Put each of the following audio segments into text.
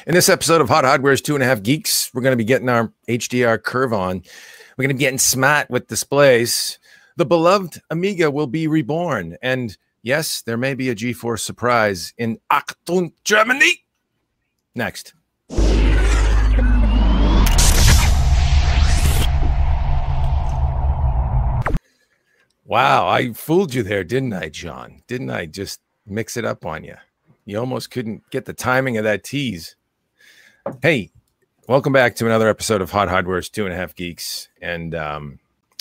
In this episode of Hot Hardware's 2.5 Geeks, we're going to be getting our HDR curve on. We're going to be getting smart with displays. The beloved Amiga will be reborn. And yes, there may be a GeForce surprise in Achtung, Germany. Next. Wow, I fooled you there, didn't I, John? Didn't I just mix it up on you? You almost couldn't get the timing of that tease. Hey, welcome back to another episode of Hot Hardware's 2.5 Geeks. And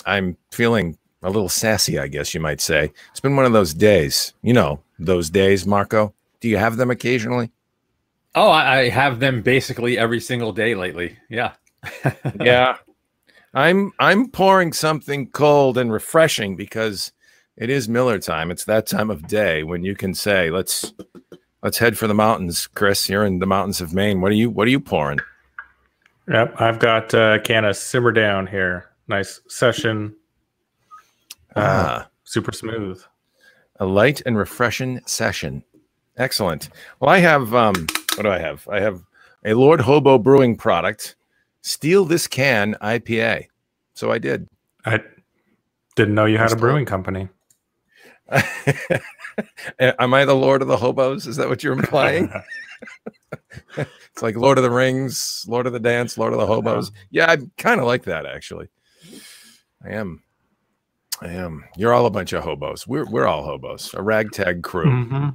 I'm feeling a little sassy, I guess you might say. It's been one of those days. You know, those days, Marco. Do you have them occasionally? Oh, I have them basically every single day lately. Yeah. Yeah. I'm pouring something cold and refreshing because it is Miller time. It's that time of day when you can say, let's head for the mountains. Chris, you're in the mountains of Maine. What are you pouring? Yep, I've got a can of Simmer Down here. Nice session. Super smooth. A light and refreshing session. Excellent. Well, I have what do I have? I have a Lord Hobo Brewing product. Steal this can IPA. So I did. I didn't know you had a brewing company. Am I the Lord of the Hobos? Is that what you're implying? It's like Lord of the Rings, Lord of the Dance, Lord of the Hobos. Yeah, I kind of like that, actually. I am. You're all a bunch of hobos. We're all hobos, a ragtag crew. Mm-hmm.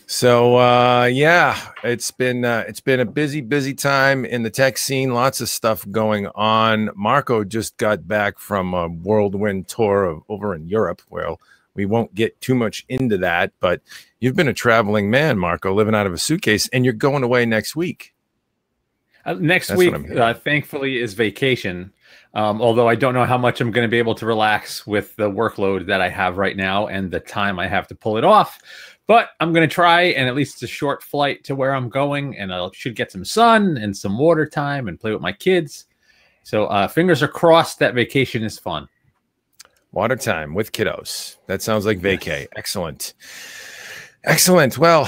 So yeah, it's been a busy time in the tech scene. Lots of stuff going on. Marco just got back from a whirlwind tour over in Europe. Well, we won't get too much into that, but you've been a traveling man, Marco, living out of a suitcase, and you're going away next week. Next week, thankfully, is vacation. Although I don't know how much I'm going to be able to relax with the workload that I have right now and the time I have to pull it off. But I'm going to try, and at least it's a short flight to where I'm going, and I should get some sun and some water time and play with my kids. So fingers are crossed that vacation is fun. Water time with kiddos. That sounds like vacay. Excellent. Excellent. Well,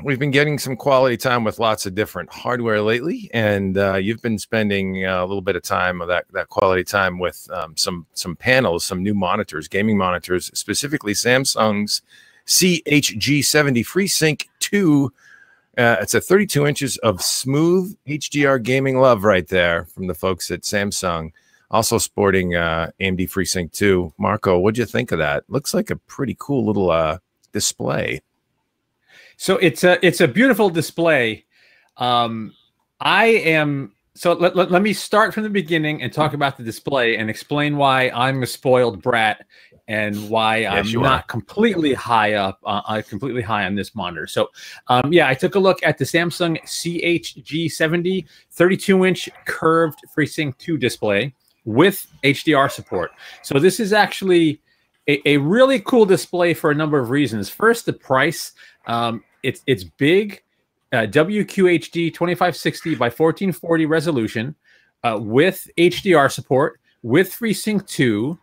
we've been getting some quality time with lots of different hardware lately, and you've been spending a little bit of time of that quality time with some panels, some new monitors, gaming monitors, specifically Samsung's CHG70 FreeSync 2. It's a 32 inches of smooth HDR gaming love right there from the folks at Samsung. Also sporting AMD FreeSync 2. Marco, what'd you think of that? Looks like a pretty cool little display. So it's a beautiful display. Let me start from the beginning and talk about the display and explain why I'm a spoiled brat and why I'm not completely high on this monitor. So yeah, I took a look at the Samsung CHG70 32-inch curved FreeSync 2 display with HDR support. So this is actually a really cool display for a number of reasons. First, the price. It's big, WQHD 2560 by 1440 resolution with HDR support, with FreeSync 2,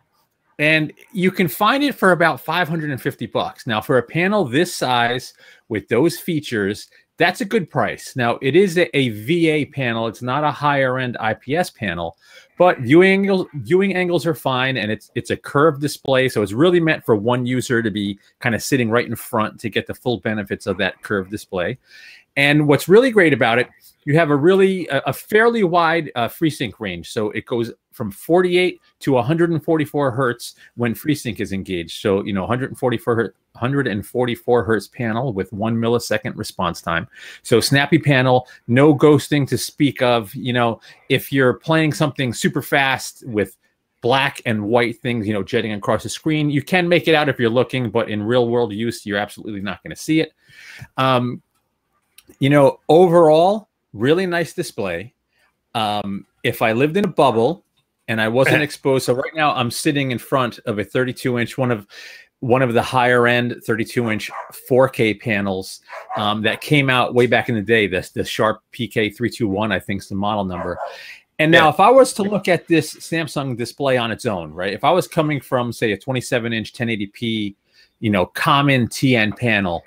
and you can find it for about $550. Now, for a panel this size with those features, that's a good price. Now, it is a VA panel. It's not a higher-end IPS panel, but viewing angles are fine, and it's a curved display, so it's really meant for one user to be kind of sitting right in front to get the full benefits of that curved display. And what's really great about it, you have a fairly wide FreeSync range. So it goes from 48 to 144 hertz when FreeSync is engaged. So, 144 hertz panel with 1 millisecond response time. So snappy panel, no ghosting to speak of. If you're playing something super fast with black and white things, jetting across the screen, you can make it out if you're looking, but in real world use, you're absolutely not going to see it. Overall, really nice display. If I lived in a bubble and I wasn't exposed, so right now I'm sitting in front of a 32-inch, one of the higher end 32-inch 4K panels that came out way back in the day. The Sharp PK321, I think, is the model number. And now, if I was to look at this Samsung display on its own, right? If I was coming from, say, a 27-inch 1080p, common TN panel,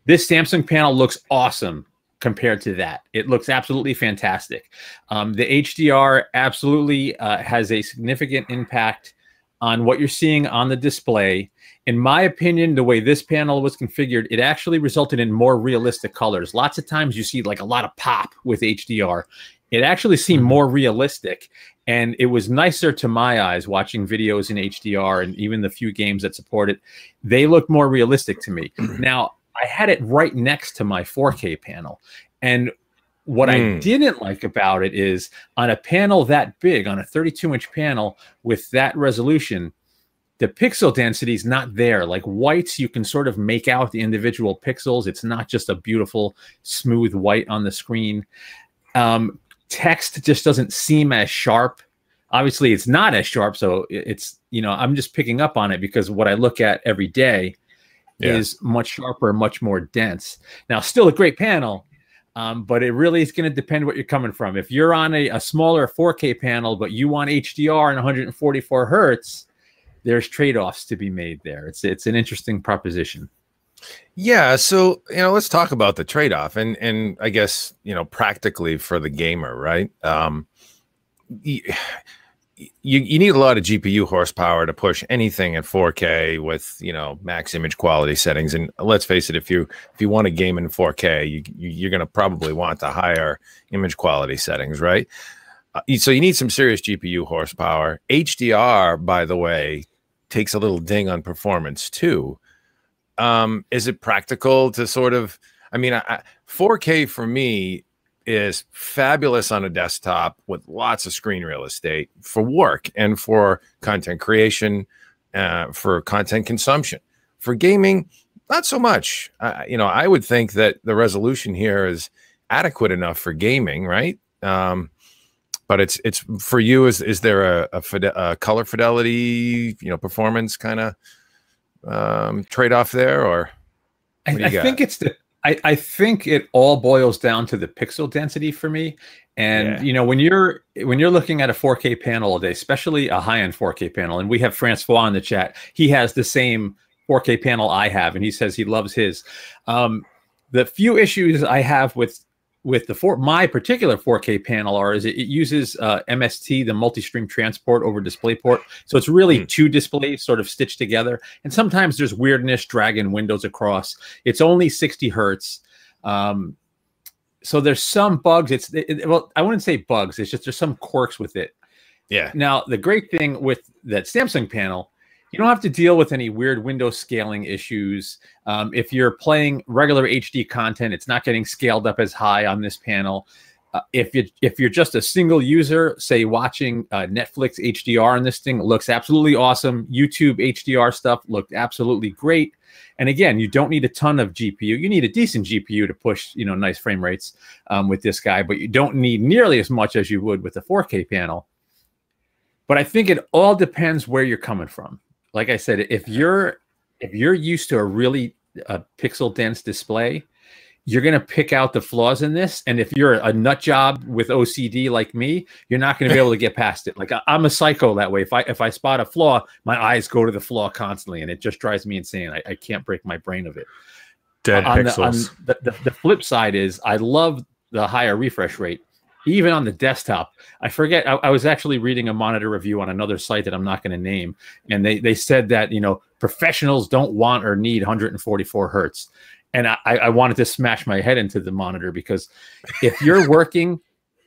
this Samsung panel looks awesome compared to that. It looks absolutely fantastic. The HDR absolutely has a significant impact on what you're seeing on the display. In my opinion, the way this panel was configured, it actually resulted in more realistic colors. Lots of times you see like a lot of pop with HDR. It actually seemed more realistic, and it was nicer to my eyes watching videos in HDR, and even the few games that support it, they looked more realistic to me. Now, I had it right next to my 4K panel, and what I didn't like about it is on a panel that big, on a 32-inch panel with that resolution, the pixel density is not there. Like whites, you can sort of make out the individual pixels. It's not just a beautiful, smooth white on the screen. Text just doesn't seem as sharp. Obviously, it's not as sharp, so it's, you know, I'm just picking up on it because what I look at every day is much sharper, much more dense. Now, still a great panel, but it really is going to depend what you're coming from. If you're on a smaller 4K panel, but you want HDR and 144 hertz, there's trade-offs to be made there. It's an interesting proposition. Yeah, so let's talk about the trade-off, and I guess practically for the gamer, right? You need a lot of GPU horsepower to push anything at 4K with max image quality settings. And let's face it, if you want to game in 4K, you're going to probably want the higher image quality settings, right? So you need some serious GPU horsepower. HDR, by the way, takes a little ding on performance too. Is it practical to sort of, 4K for me is fabulous on a desktop with lots of screen real estate for work and for content creation, for content consumption. For gaming, not so much. I would think that the resolution here is adequate enough for gaming, right? But it's for you. Is there a color fidelity, performance kind of trade-off there, or I think it's I think it all boils down to the pixel density for me. And when you're looking at a 4K panel all day, especially a high-end 4K panel, and we have Francois in the chat, he has the same 4K panel I have, and he says he loves his. The few issues I have with my particular 4K panel is it uses MST, the multi-stream transport over DisplayPort. So it's really two displays sort of stitched together. And sometimes there's weirdness dragging windows across. It's only 60 hertz. So there's some bugs. Well, I wouldn't say bugs. It's just there's some quirks with it. Yeah. Now, the great thing with that Samsung panel, you don't have to deal with any weird window scaling issues. If you're playing regular HD content, it's not getting scaled up as high on this panel. If you're just a single user, say watching Netflix HDR on this thing, it looks absolutely awesome. YouTube HDR stuff looked absolutely great. And again, you don't need a ton of GPU. You need a decent GPU to push nice frame rates with this guy, but you don't need nearly as much as you would with a 4K panel. But I think it all depends where you're coming from. Like I said, if you're used to a really pixel dense display, you're going to pick out the flaws in this. And if you're a nut job with OCD like me, you're not going to be able to get past it. Like I'm a psycho that way. If I spot a flaw, my eyes go to the flaw constantly, and it just drives me insane. I can't break my brain of it. Dead pixels. The flip side is I love the higher refresh rate. Even on the desktop, I forget. I was actually reading a monitor review on another site that I'm not going to name, and they said that professionals don't want or need 144 hertz. And I wanted to smash my head into the monitor, because if you're working,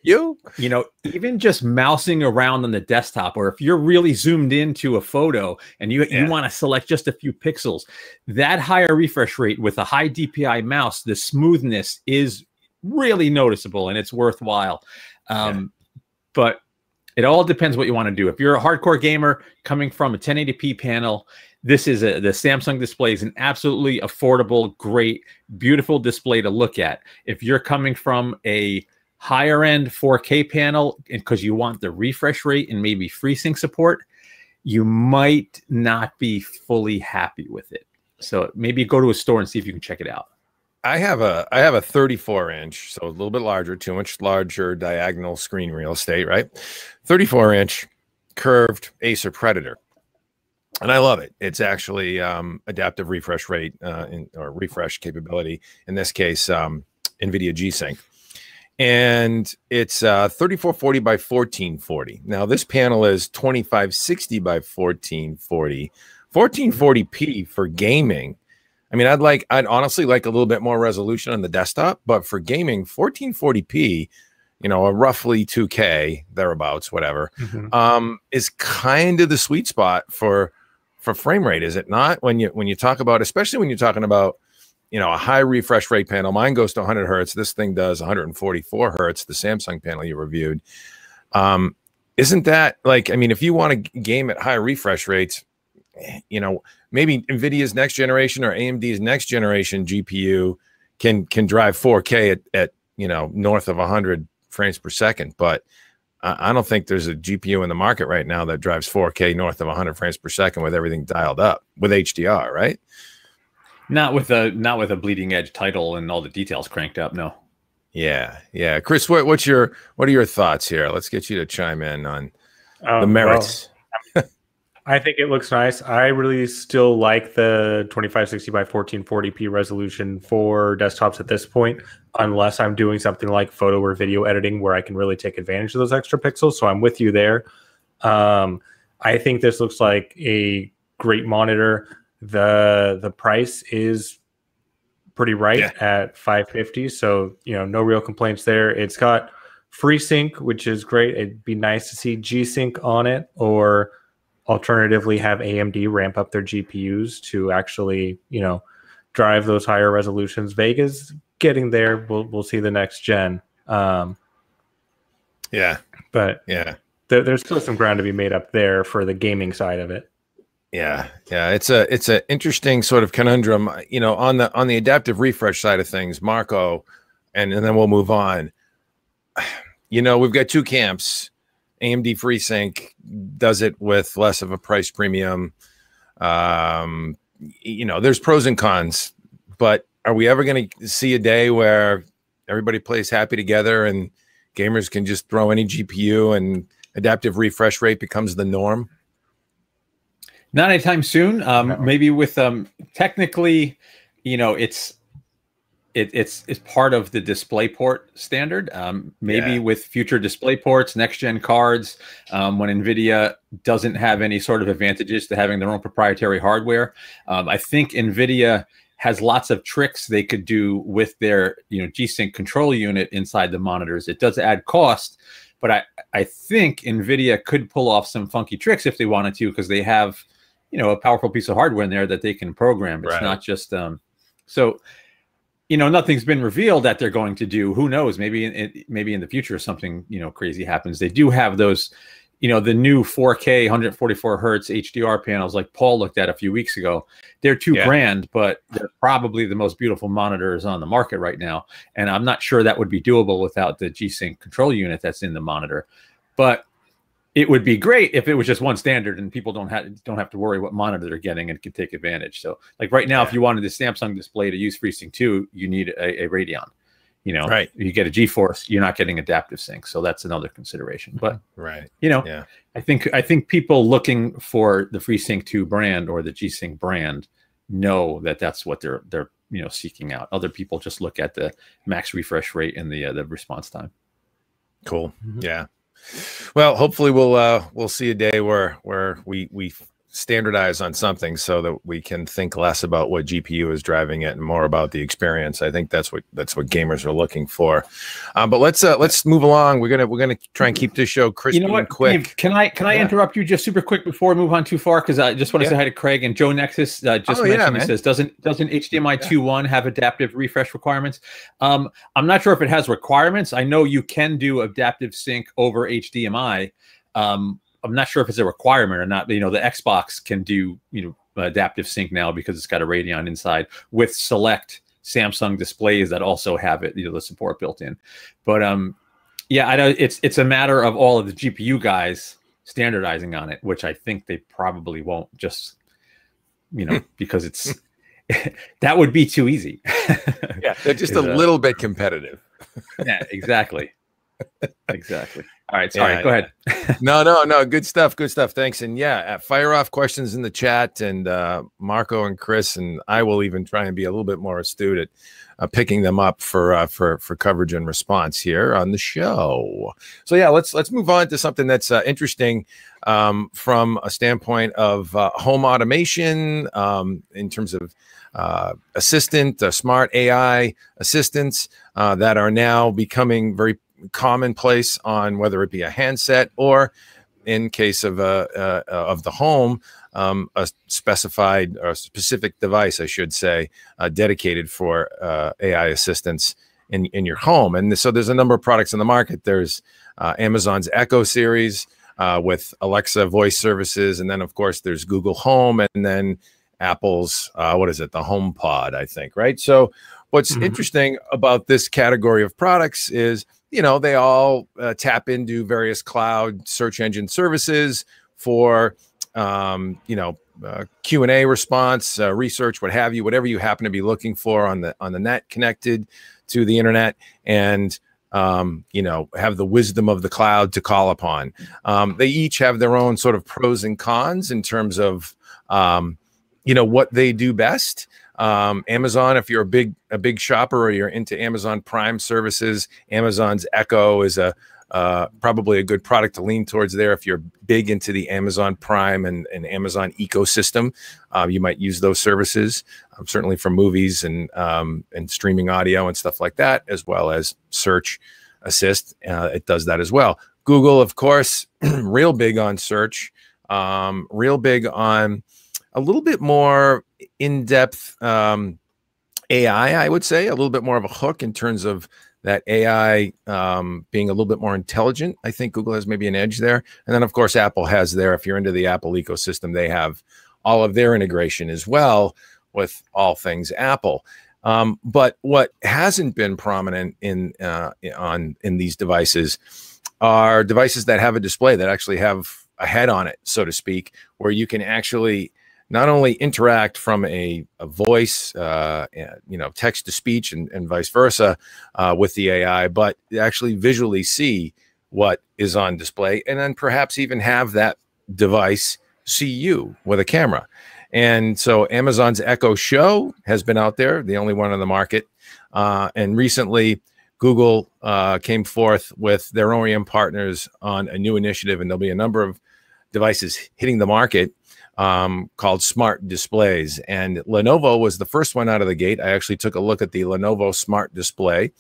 even just mousing around on the desktop, or if you're really zoomed into a photo and you want to select just a few pixels, that higher refresh rate with a high DPI mouse, the smoothness is really noticeable, and it's worthwhile. But it all depends what you want to do. If you're a hardcore gamer coming from a 1080p panel, this is the Samsung display is an absolutely affordable, great, beautiful display to look at. If you're coming from a higher end 4K panel because you want the refresh rate and maybe FreeSync support, you might not be fully happy with it. So maybe go to a store and see if you can check it out. I have a 34-inch, so a little bit larger, 2 inch larger diagonal screen real estate, right? 34-inch curved Acer Predator, and I love it. It's actually adaptive refresh rate or refresh capability. In this case, NVIDIA G-Sync. And it's 3440 by 1440. Now, this panel is 2560 by 1440. 1440p for gaming. I mean, I'd honestly like a little bit more resolution on the desktop, but for gaming, 1440p, you know, a roughly 2K thereabouts, whatever, is kind of the sweet spot for frame rate, is it not? When you talk about, especially when you're talking about, you know, a high refresh rate panel. Mine goes to 100 hertz. This thing does 144 hertz. The Samsung panel you reviewed. Isn't that like? I mean, if you want to game at high refresh rates, you know, maybe NVIDIA's next generation or AMD's next generation GPU can drive 4K at you know, north of 100 frames per second. But I don't think there's a GPU in the market right now that drives 4K north of 100 frames per second with everything dialed up with HDR, right? Not with a bleeding edge title and all the details cranked up. No. Yeah. Chris, what are your thoughts here? Let's get you to chime in on the merits. Well, I think it looks nice. I really still like the 2560 by 1440p resolution for desktops at this point, unless I'm doing something like photo or video editing where I can really take advantage of those extra pixels. So I'm with you there. I think this looks like a great monitor. The price is pretty right at $550. So, you know, no real complaints there. It's got FreeSync, which is great. It'd be nice to see G-Sync on it, or alternatively have AMD ramp up their GPUs to actually, you know, drive those higher resolutions. Vega's getting there. We'll see the next gen. But there's still some ground to be made up there for the gaming side of it. Yeah. It's a interesting sort of conundrum, you know, on the adaptive refresh side of things, Marco, and then we'll move on. You know, we've got two camps. AMD FreeSync does it with less of a price premium. You know, there's pros and cons, but are we ever going to see a day where everybody plays happy together and gamers can just throw any GPU and adaptive refresh rate becomes the norm? Not anytime soon. No. Maybe with technically, you know, it's part of the DisplayPort standard. Maybe with future DisplayPorts, next gen cards, when NVIDIA doesn't have any sort of advantages to having their own proprietary hardware. I think NVIDIA has lots of tricks they could do with their, you know, G-Sync control unit inside the monitors. It does add cost, but I think NVIDIA could pull off some funky tricks if they wanted to, because they have, you know, a powerful piece of hardware in there that they can program. It's not just so, you know, nothing's been revealed that they're going to do. Who knows? Maybe in the future something, you know, crazy happens. They do have those, you know, the new 4K 144 hertz HDR panels like Paul looked at a few weeks ago. They're $2,000, but they're probably the most beautiful monitors on the market right now. And I'm not sure that would be doable without the G-Sync control unit that's in the monitor. But it would be great if it was just one standard and people don't have to worry what monitor they're getting and can take advantage. So, like right now, if you wanted the Samsung display to use FreeSync 2, you need a Radeon. You know, you get a GeForce, you're not getting adaptive sync, so that's another consideration. But you know, I think people looking for the FreeSync 2 brand or the G-Sync brand know that that's what they're you know, seeking out. Other people just look at the max refresh rate and the response time. Cool. Yeah. Well, hopefully we'll see a day where we standardize on something so that we can think less about what GPU is driving it and more about the experience. I think that's what gamers are looking for. But let's move along. We're gonna try and keep this show crispy and quick. Dave, can I interrupt you just super quick before we move on too far? Because I just want to say hi to Craig and Joe Nexus. Just mentioned, he says, doesn't HDMI 2.1 have adaptive refresh requirements? I'm not sure if it has requirements. I know you can do adaptive sync over HDMI. I'm not sure if it's a requirement or not. You know, the Xbox can do, you know, adaptive sync now because it's got a Radeon inside with select Samsung displays that also have it, you know, the support built in. But yeah, I know it's a matter of all of the GPU guys standardizing on it, which I think they probably won't, just, you know, because it's that would be too easy. Yeah, they're just a little bit competitive. Yeah, exactly. Exactly. All right, sorry. Go ahead. No. Good stuff. Good stuff. Thanks. And yeah, fire off questions in the chat, and Marco and Chris and I will even try and be a little bit more astute at picking them up for coverage and response here on the show. So yeah, let's move on to something that's interesting from a standpoint of home automation in terms of smart AI assistants that are now becoming very commonplace on whether it be a handset or, in case of the home, a specified or specific device, I should say, dedicated for AI assistance in your home. And so there's a number of products in the market. There's Amazon's Echo series with Alexa voice services, and then of course there's Google Home, and then Apple's what is it, the HomePod, I think, right? So what's interesting about this category of products is, they all tap into various cloud search engine services for, Q&A response, research, what have you, whatever you happen to be looking for on the net connected to the internet, and, have the wisdom of the cloud to call upon. They each have their own sort of pros and cons in terms of, what they do best. Amazon, if you're a big shopper or you're into Amazon Prime services, Amazon's Echo is probably a good product to lean towards there. If you're big into the Amazon Prime and Amazon ecosystem, you might use those services, certainly for movies and streaming audio and stuff like that, as well as search assist. It does that as well. Google, of course, real big on search, real big on a little bit more in-depth AI, I would say, a little bit more of a hook in terms of that AI being a little bit more intelligent. I think Google has maybe an edge there. And then, of course, Apple has there. If you're into the Apple ecosystem, they have all of their integration as well with all things Apple. But what hasn't been prominent in these devices are devices that have a display that actually have a head on it, so to speak, where you can actually not only interact from a voice, text to speech and vice versa with the AI, but actually visually see what is on display, and then perhaps even have that device see you with a camera. And so Amazon's Echo Show has been out there, the only one on the market. And recently, Google came forth with their OEM partners on a new initiative, and there'll be a number of devices hitting the market called smart displays. And Lenovo was the first one out of the gate. I actually took a look at the Lenovo smart display.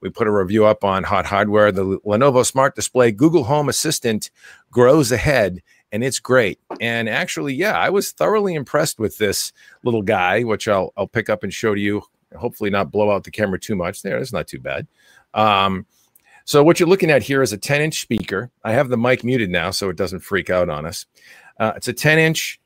We put a review up on HotHardware. The Lenovo smart display Google Home Assistant grows ahead, and it's great. And actually, yeah, I was thoroughly impressed with this little guy, which I'll pick up and show to you. Hopefully not blow out the camera too much there. It's not too bad. So what you're looking at here is a 10-inch speaker. I have the mic muted now so it doesn't freak out on us. It's a 10-inch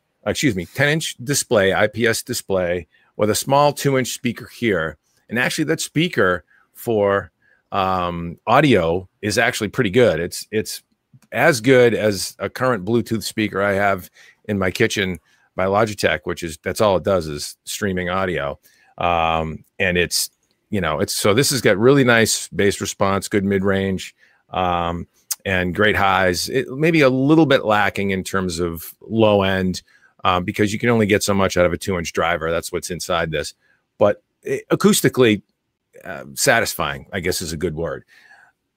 display, IPS display, with a small 2-inch speaker here. And actually that speaker for audio is actually pretty good. It's as good as a current Bluetooth speaker I have in my kitchen by Logitech, that's all it does is streaming audio. And so this has got really nice bass response, good mid-range, and great highs. It maybe a little bit lacking in terms of low end, because you can only get so much out of a 2-inch driver. That's what's inside this. But acoustically satisfying, I guess is a good word.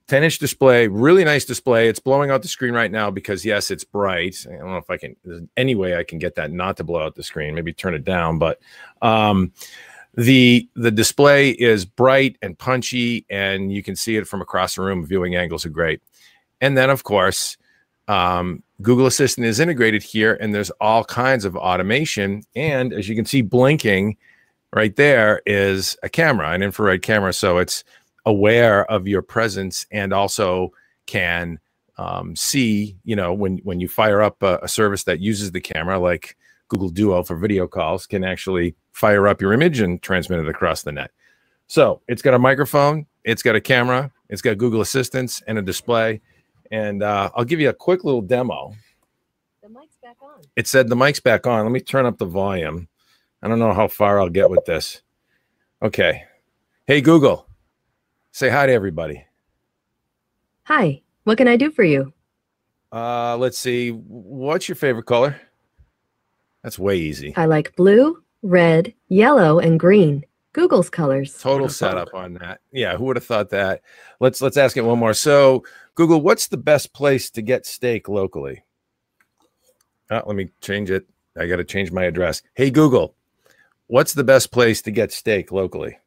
10-inch display, really nice display. It's blowing out the screen right now because, yes, it's bright. I don't know if there's any way I can get that not to blow out the screen. Maybe turn it down. But the display is bright and punchy, and you can see it from across the room. Viewing angles are great. And then, of course, Google Assistant is integrated here, and there's all kinds of automation. And as you can see, blinking right there is a camera, an infrared camera. So it's aware of your presence and also can see, when you fire up a service that uses the camera, like Google Duo for video calls, can actually fire up your image and transmit it across the net. So it's got a microphone, it's got a camera, it's got Google Assistants and a display. And I'll give you a quick little demo. The mic's back on. It said the mic's back on. Let me turn up the volume. I don't know how far I'll get with this. Okay. Hey, Google, say hi to everybody. Hi, What can I do for you? Let's see. What's your favorite color? That's way easy. I like blue, red, yellow, and green. Google's colors. Total setup on that. Yeah, who would have thought that? Let's ask it one more. So, Google, what's the best place to get steak locally? Oh, let me change it. I got to change my address. Hey, Google, what's the best place to get steak locally?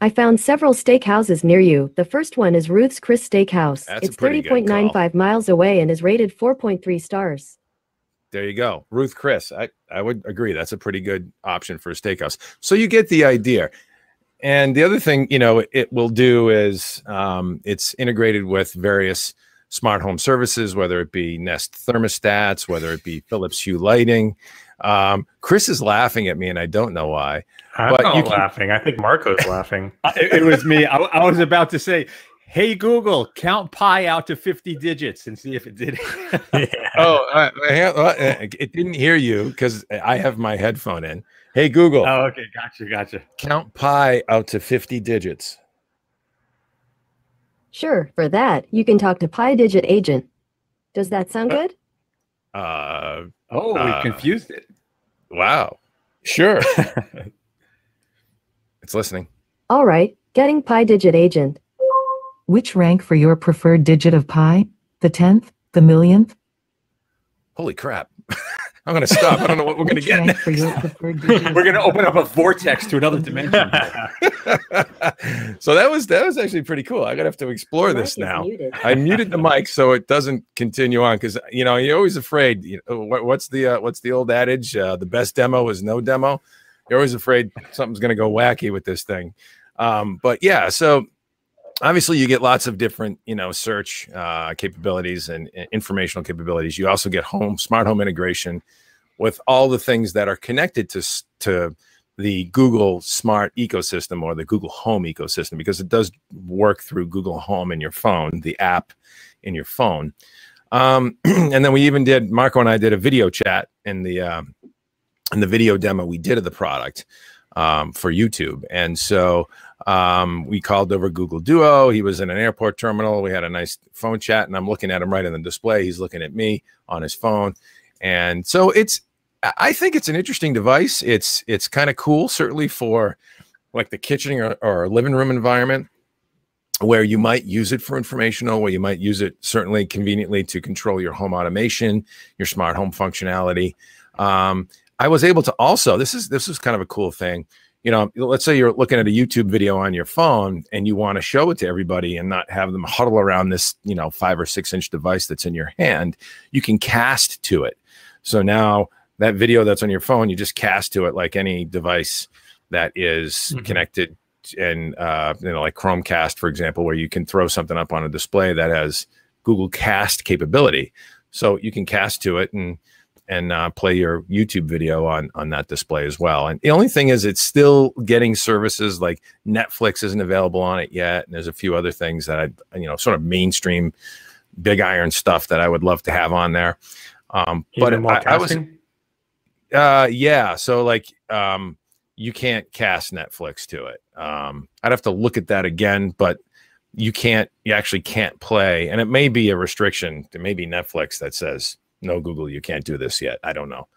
I found several steakhouses near you. The first one is Ruth's Chris Steakhouse. It's 30.95 miles away and is rated 4.3 stars. There you go. Ruth Chris. I would agree. That's a pretty good option for a steakhouse. So you get the idea. And the other thing, you know, it will do is it's integrated with various smart home services, whether it be Nest thermostats, whether it be Philips Hue lighting. Chris is laughing at me, and I don't know why. I'm not laughing. I think Marco's laughing. It was me. I was about to say, hey, Google, count pi out to 50 digits and see if it did it. Yeah. Oh, it didn't hear you because I have my headphone in. Hey, Google. Oh, okay. Gotcha. Count pi out to 50 digits. Sure. For that, you can talk to Pi Digit Agent. Does that sound good? We confused it. Wow. Sure. It's listening. All right. Getting Pi Digit Agent. Which rank for your preferred digit of pi? The 10th? The millionth? Holy crap. I'm going to stop. I don't know what we're going to get. For your preferred digit We're going to open up a vortex to another dimension. So that was actually pretty cool. I'm going to have to explore this now. I muted the mic so it doesn't continue on because, you know, you're always afraid. You know, what's the old adage? The best demo is no demo. You're always afraid something's going to go wacky with this thing. But yeah, so obviously you get lots of different, you know, search capabilities and informational capabilities. You also get smart home integration with all the things that are connected to the Google Smart ecosystem or the Google Home ecosystem, because it does work through Google Home in your phone, the app in your phone. And then Marco and I did a video chat in the video demo we did of the product for YouTube. And so we called over Google Duo. He was in an airport terminal. We had a nice phone chat, and I'm looking at him right on the display. He's looking at me on his phone. And so I think it's an interesting device. It's kind of cool, certainly for like the kitchen or living room environment, where you might use it for informational, where you might use it certainly conveniently to control your home automation, your smart home functionality. I was able to also, this is kind of a cool thing. You know, let's say you're looking at a YouTube video on your phone and you want to show it to everybody and not have them huddle around this, you know, 5 or 6 inch device that's in your hand. You can cast to it. So now that video that's on your phone, you just cast to it like any device that is connected, and you know, like Chromecast, for example, where you can throw something up on a display that has Google Cast capability. So you can cast to it and play your YouTube video on that display as well. And the only thing is, it's still getting services like Netflix isn't available on it yet, and there's a few other things that sort of mainstream big iron stuff that I would love to have on there. But I was, yeah. So like, you can't cast Netflix to it. I'd have to look at that again, but you actually can't play. And it may be a restriction. It may be Netflix that says, no, Google, you can't do this yet. I don't know.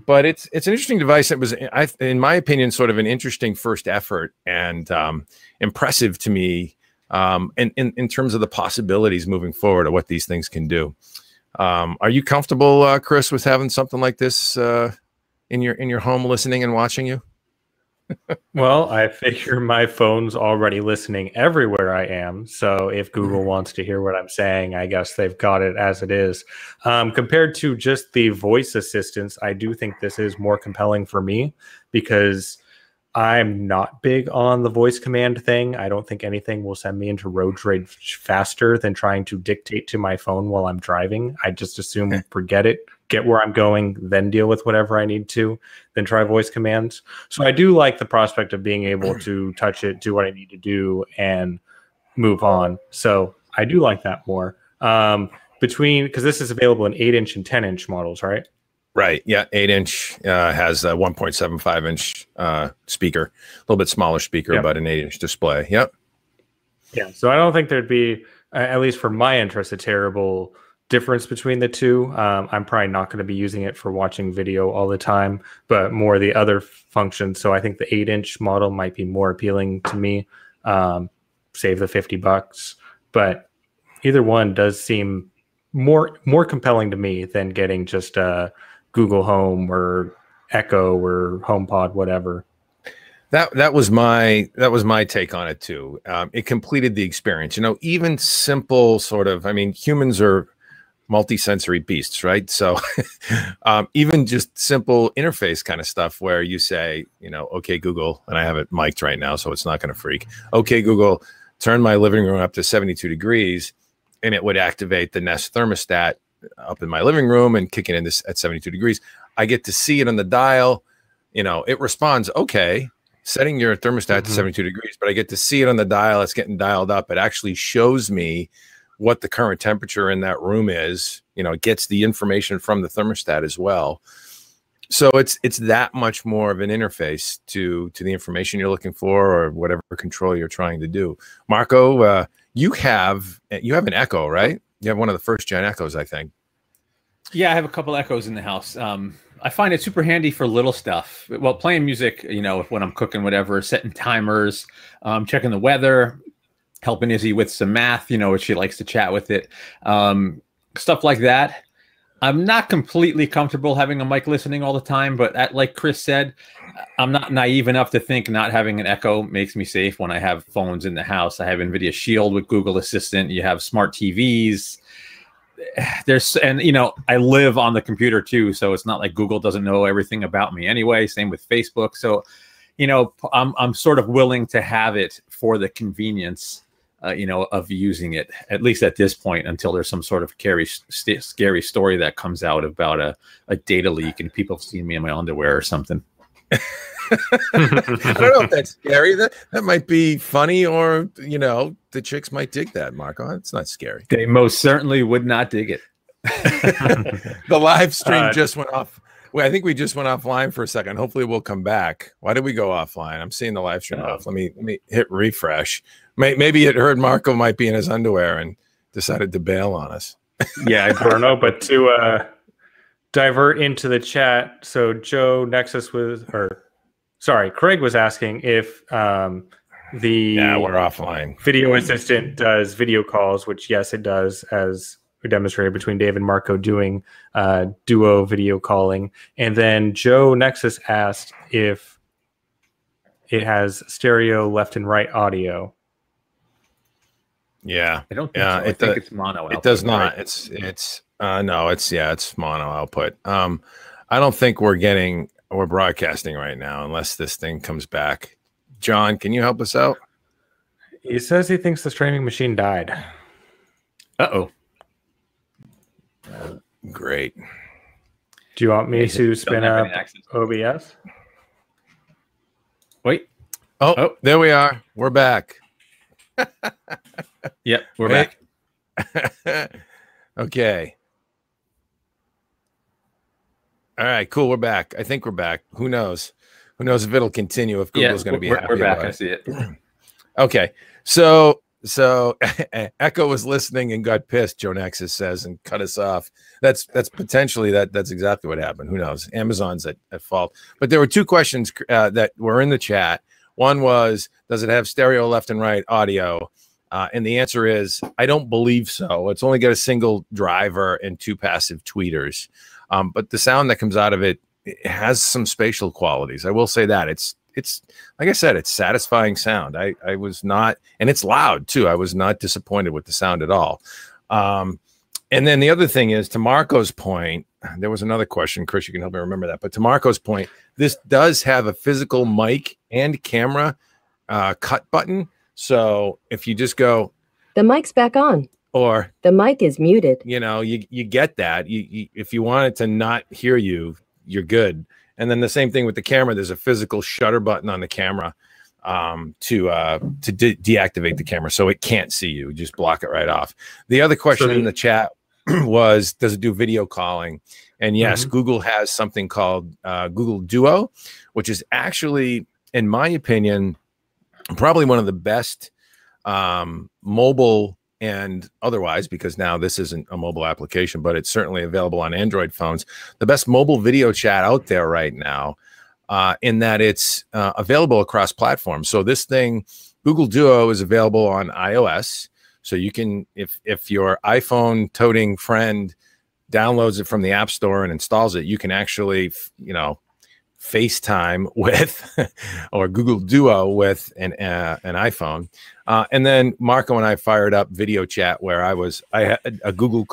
But it's an interesting device. It was, in my opinion, sort of an interesting first effort, and impressive to me in terms of the possibilities moving forward of what these things can do. Are you comfortable, Chris, with having something like this in your home, listening and watching you? Well, I figure my phone's already listening everywhere I am. So if Google wants to hear what I'm saying, I guess they've got it as it is. Compared to just the voice assistants, I do think this is more compelling for me because I'm not big on the voice command thing. I don't think anything will send me into road rage faster than trying to dictate to my phone while I'm driving. I just assume forget it, get where I'm going, then deal with whatever I need to, then try voice commands. So I do like the prospect of being able to touch it, do what I need to do, and move on. So I do like that more. Because this is available in 8-inch and 10-inch models, right? Right. Yeah. 8-inch has a 1.75-inch speaker, a little bit smaller speaker, but an 8-inch display. Yep. Yeah, so I don't think there'd be, at least for my interest, a terrible difference between the two. I'm probably not going to be using it for watching video all the time, but more the other functions. So I think the 8-inch model might be more appealing to me. Save the $50, but either one does seem more compelling to me than getting just Google Home or Echo or HomePod, whatever. That was my take on it too. It completed the experience. You know, even simple sort of. I mean, humans are multi-sensory beasts, right? So even just simple interface kind of stuff where you say, you know, okay, Google, and I have it mic'd right now, so it's not going to freak. Okay, Google, turn my living room up to 72 degrees, and it would activate the Nest thermostat up in my living room and kick it in this at 72 degrees. I get to see it on the dial. You know, it responds, okay, setting your thermostat to 72 degrees, but I get to see it on the dial. It's getting dialed up. It actually shows me what the current temperature in that room is. You know, it gets the information from the thermostat as well. So it's that much more of an interface to the information you're looking for or whatever control you're trying to do. Marco, you have an Echo, right? You have one of the first gen Echoes, I think. Yeah, I have a couple Echoes in the house. I find it super handy for little stuff. Well, playing music, you know, when I'm cooking, whatever, setting timers, checking the weather, helping Izzy with some math, you know, which she likes to chat with it. Stuff like that. I'm not completely comfortable having a mic listening all the time, but like Chris said, I'm not naive enough to think not having an Echo makes me safe when I have phones in the house. I have NVIDIA Shield with Google Assistant. You have smart TVs. And you know, I live on the computer too, so it's not like Google doesn't know everything about me anyway. Same with Facebook. So, you know, I'm sort of willing to have it for the convenience, you know, of using it, at least at this point, until there's some sort of scary story that comes out about a data leak and people seeing me in my underwear or something. I don't know if that's scary. That might be funny, or you know, the chicks might dig that, Marco. It's not scary. They most certainly would not dig it. The live stream just went off. Well, I think we just went offline for a second. Hopefully we'll come back. Why did we go offline? I'm seeing the live stream off. Let me hit refresh. Maybe it heard Marco might be in his underwear and decided to bail on us. Yeah, I don't know, but to divert into the chat. So Joe Nexus Craig was asking if we're offline. Video assistant does video calls, which yes, it does, as we demonstrated between Dave and Marco doing duo video calling. And then Joe Nexus asked if it has stereo left and right audio. Yeah, I don't think so. I think it's mono output. It does not. Right? It's mono output. I don't think we're broadcasting right now unless this thing comes back. John, can you help us out? He says he thinks the streaming machine died. Uh-oh. Great. Do you want me to spin up OBS? Wait. Oh, there we are. We're back. Yep, we're back. Okay. All right, cool. We're back. I think we're back. Who knows? Who knows if it'll continue, if Google's going to be happy. We're back. About I see it. Okay. So Echo was listening and got pissed, Joe Nexus says, and cut us off. That's potentially that's exactly what happened. Who knows? Amazon's at fault. But there were two questions that were in the chat. One was, does it have stereo left and right audio? And the answer is, I don't believe so. It's only got a single driver and two passive tweeters. But the sound that comes out of it has some spatial qualities. I will say that it's like I said, it's satisfying sound. I was not, and it's loud too. I was not disappointed with the sound at all. And then the other thing is, to Marco's point, there was another question. Chris, you can help me remember that. But to Marco's point, this does have a physical mic and camera cut button. So if you just go, the mic's back on, or the mic is muted, you know, you get that. You if you want it to not hear you, you're good. And then the same thing with the camera. There's a physical shutter button on the camera to deactivate the camera, so it can't see you. Just block it right off. The other question in the chat was, does it do video calling? And yes, Google has something called Google Duo, which is actually, in my opinion, probably one of the best mobile and otherwise, because now this isn't a mobile application, but it's certainly available on Android phones. The best mobile video chat out there right now, in that it's available across platforms. So this thing, Google Duo, is available on iOS. So you can, if your iPhone toting friend downloads it from the App Store and installs it, you can actually, FaceTime with or Google Duo with an iPhone. And then Marco and I fired up video chat where I had a Google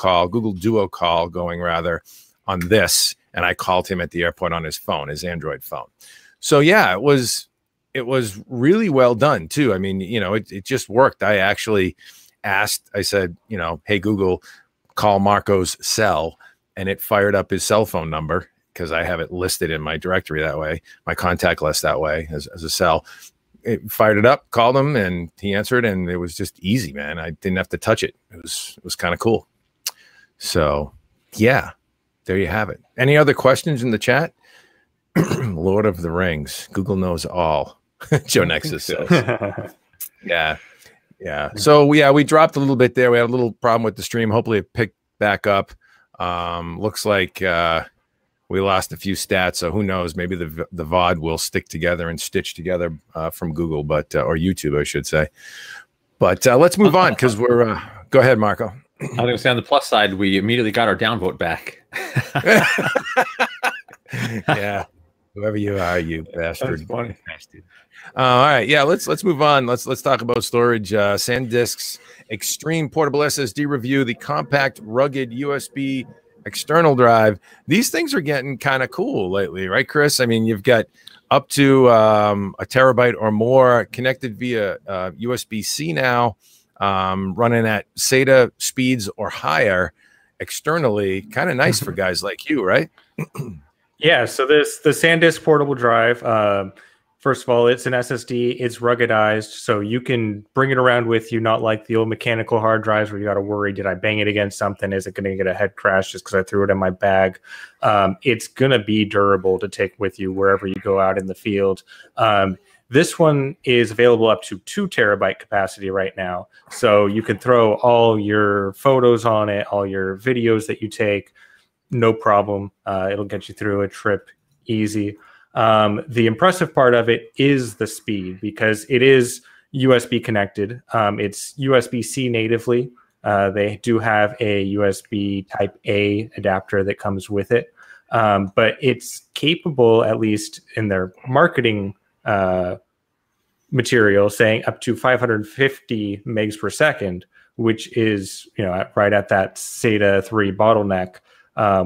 Duo call going rather on this, and I called him at the airport on his phone, his Android phone. So yeah, it was really well done too. I mean, it just worked. I actually I said, hey, Google, call Marco's cell, and it fired up his cell phone number, because I have it listed in my directory that way, my contact list that way as a cell. It fired it up, called him, and he answered, and it was just easy, man. I didn't have to touch it. It was kind of cool. So yeah, there you have it. Any other questions in the chat? Lord of the Rings, Google knows all. Joe Nexus says. Yeah. So yeah, we dropped a little bit there. We had a little problem with the stream. Hopefully it picked back up. Looks like we lost a few stats, so who knows? Maybe the VOD will stick together and stitch together from Google, but or YouTube, I should say. But let's move on, because we're. Go ahead, Marco. I was going to say, on the plus side, we immediately got our downvote back. Yeah, whoever you are, you bastard. That's funny. All right, yeah, let's move on. Let's talk about storage. SanDisk's Extreme Portable SSD review, the compact, rugged USB external drive. These things are getting kind of cool lately, right, Chris? I mean, you've got up to a terabyte or more connected via USB-C now, running at SATA speeds or higher externally. Kind of nice for guys like you, right? Yeah, so the SanDisk portable drive, first of all, it's an SSD. It's ruggedized, so you can bring it around with you, not like the old mechanical hard drives where you got to worry, did I bang it against something? Is it going to get a head crash just because I threw it in my bag? It's going to be durable to take with you wherever you go out in the field. This one is available up to 2 terabyte capacity right now. So you can throw all your photos on it, all your videos that you take, no problem. It'll get you through a trip easy. The impressive part of it is the speed, because it is USB connected. It's USB-C natively. They do have a USB Type A adapter that comes with it. But it's capable, at least in their marketing material, saying up to 550 megs per second, which is right at that SATA 3 bottleneck.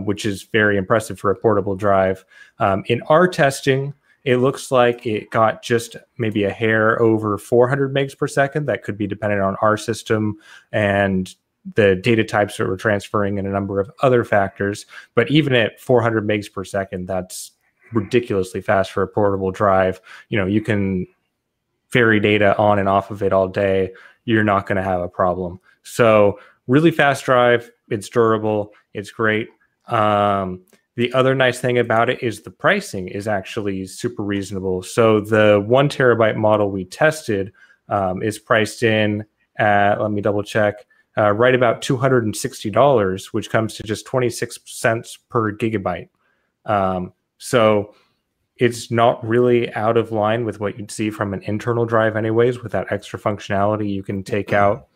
Which is very impressive for a portable drive. In our testing, it looks like it got just maybe a hair over 400 megs per second. That could be dependent on our system and the data types that we're transferring and a number of other factors. But even at 400 megs per second, that's ridiculously fast for a portable drive. You can vary data on and off of it all day. You're not going to have a problem. So really fast drive. It's durable. It's great. The other nice thing about it is the pricing is actually super reasonable. So the 1 terabyte model we tested is priced in at, let me double check, right about $260, which comes to just 26 cents per gigabyte. So it's not really out of line with what you'd see from an internal drive anyways, with that extra functionality you can take out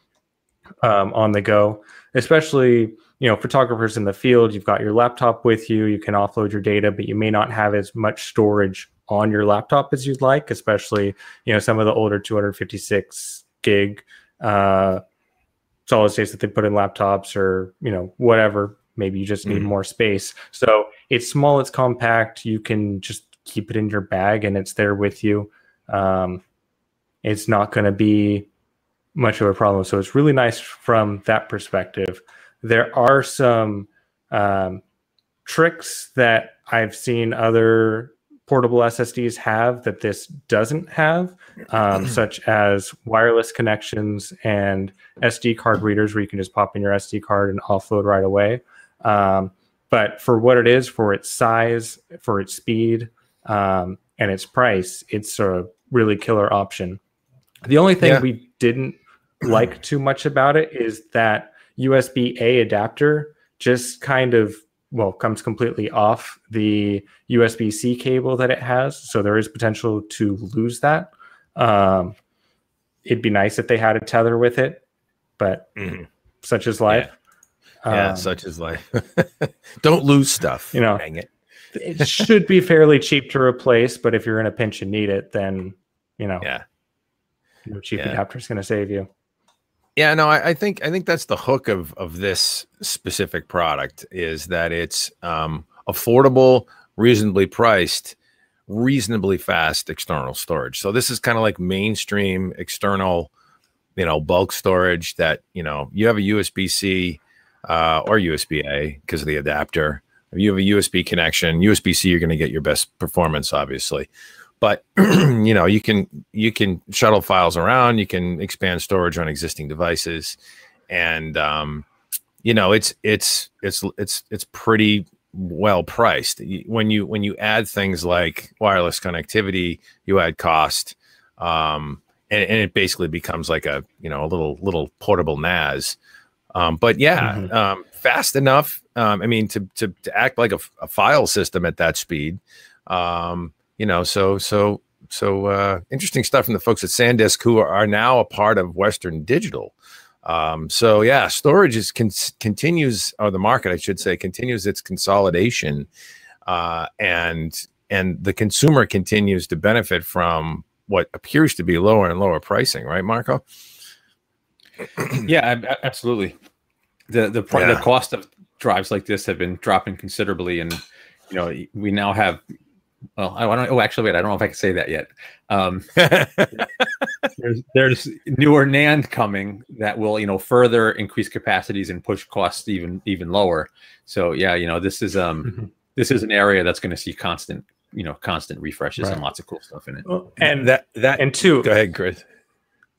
on the go, especially photographers in the field. You've got your laptop with you, you can offload your data, but you may not have as much storage on your laptop as you'd like, especially some of the older 256 gig solid states that they put in laptops, or whatever. Maybe you just need more space. So it's small, it's compact, you can just keep it in your bag and it's there with you. It's not going to be much of a problem. So it's really nice from that perspective. There are some tricks that I've seen other portable SSDs have that this doesn't have, such as wireless connections and SD card readers where you can just pop in your SD card and offload right away. But for what it is, for its size, for its speed, and its price, it's a really killer option. The only thing we didn't like too much about it is that USB-A adapter just kind of, well, comes completely off the USB-C cable that it has. So there is potential to lose that. It'd be nice if they had a tether with it, but such is life. Yeah, such is life. Don't lose stuff. You know, dang it. It should be fairly cheap to replace, but if you're in a pinch and need it, then, you know, no cheap adapter is going to save you. Yeah, no, I think that's the hook of this specific product, is that it's affordable, reasonably priced, reasonably fast external storage. So this is kind of like mainstream external, bulk storage that, you have a USB-C or USB-A because of the adapter. If you have a USB connection, USB-C, you're going to get your best performance, obviously. But you can shuttle files around, you can expand storage on existing devices, and it's pretty well priced. When you add things like wireless connectivity, you add cost, and it basically becomes like a little portable NAS. But yeah, fast enough. I mean, to act like a file system at that speed. So interesting stuff from the folks at SanDisk, who are now a part of Western Digital. So yeah, storage continues, or the market, I should say, continues its consolidation, and the consumer continues to benefit from what appears to be lower and lower pricing, right, Marco? Yeah, absolutely. The cost of drives like this have been dropping considerably, and we now have. Well, I don't. Oh, actually, wait. I don't know if I can say that yet. There's newer NAND coming that will, further increase capacities and push costs even lower. So yeah, this is this is an area that's going to see constant refreshes and lots of cool stuff in it. Well, and and two. Go ahead, Chris.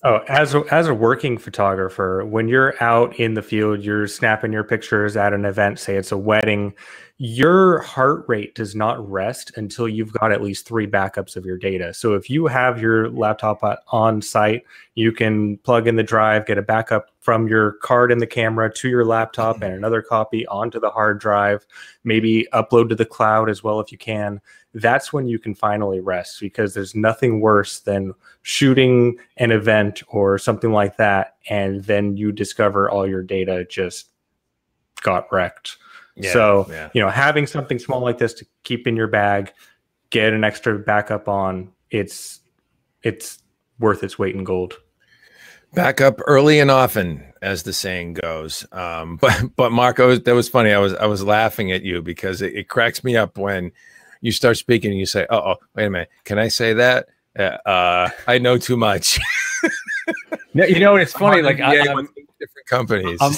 Oh, as a working photographer, when you're out in the field, you're snapping your pictures at an event, say it's a wedding, your heart rate does not rest until you've got at least 3 backups of your data. So if you have your laptop on site, you can plug in the drive, get a backup from your card in the camera to your laptop and another copy onto the hard drive, maybe upload to the cloud as well if you can. That's when you can finally rest, because there's nothing worse than shooting an event or something like that, and then you discover all your data just got wrecked. Yeah, so, having something small like this to keep in your bag, get an extra backup on, it's worth its weight in gold. Back up early and often, as the saying goes. But Marco, that was funny. I was laughing at you because it cracks me up when you start speaking and you say, "Oh, wait a minute, can I say that? I know too much." It's funny. Like I'm different companies. I'm